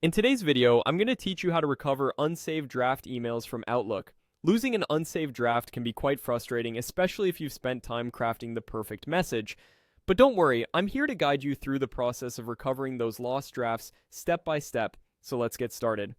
In today's video, I'm going to teach you how to recover unsaved draft emails from Outlook. Losing an unsaved draft can be quite frustrating, especially if you've spent time crafting the perfect message. But don't worry, I'm here to guide you through the process of recovering those lost drafts step by step, so let's get started.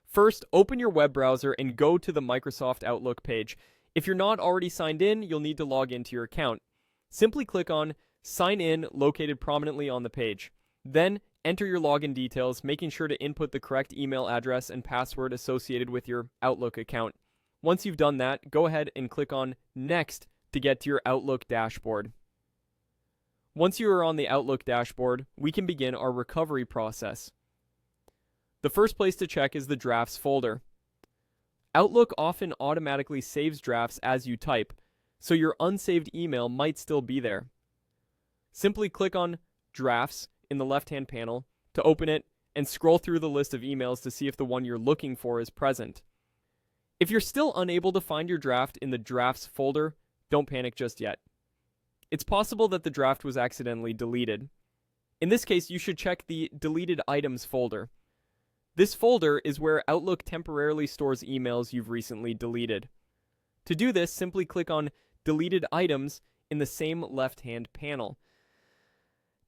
First, open your web browser and go to the Microsoft Outlook page. If you're not already signed in, you'll need to log into your account. Simply click on Sign In located prominently on the page. Then, enter your login details, making sure to input the correct email address and password associated with your Outlook account. Once you've done that, go ahead and click on Next to get to your Outlook dashboard. Once you are on the Outlook dashboard, we can begin our recovery process. The first place to check is the Drafts folder. Outlook often automatically saves drafts as you type, so your unsaved email might still be there. Simply click on Drafts in the left-hand panel to open it and scroll through the list of emails to see if the one you're looking for is present. If you're still unable to find your draft in the Drafts folder, don't panic just yet. It's possible that the draft was accidentally deleted. In this case, you should check the Deleted Items folder. This folder is where Outlook temporarily stores emails you've recently deleted. To do this, simply click on Deleted Items in the same left-hand panel.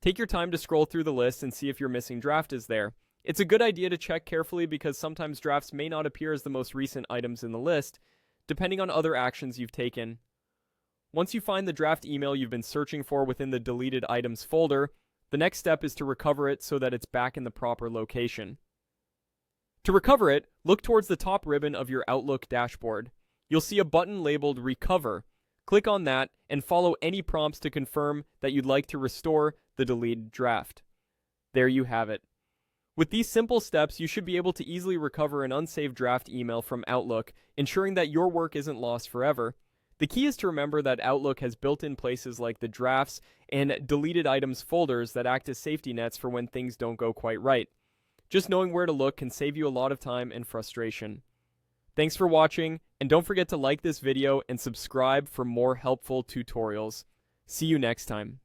Take your time to scroll through the list and see if your missing draft is there. It's a good idea to check carefully because sometimes drafts may not appear as the most recent items in the list, depending on other actions you've taken. Once you find the draft email you've been searching for within the Deleted Items folder, the next step is to recover it so that it's back in the proper location. To recover it, look towards the top ribbon of your Outlook dashboard. You'll see a button labeled Recover. Click on that and follow any prompts to confirm that you'd like to restore the deleted draft. There you have it. With these simple steps, you should be able to easily recover an unsaved draft email from Outlook, ensuring that your work isn't lost forever. The key is to remember that Outlook has built-in places like the drafts and deleted items folders that act as safety nets for when things don't go quite right. Just knowing where to look can save you a lot of time and frustration. Thanks for watching, and don't forget to like this video and subscribe for more helpful tutorials. See you next time.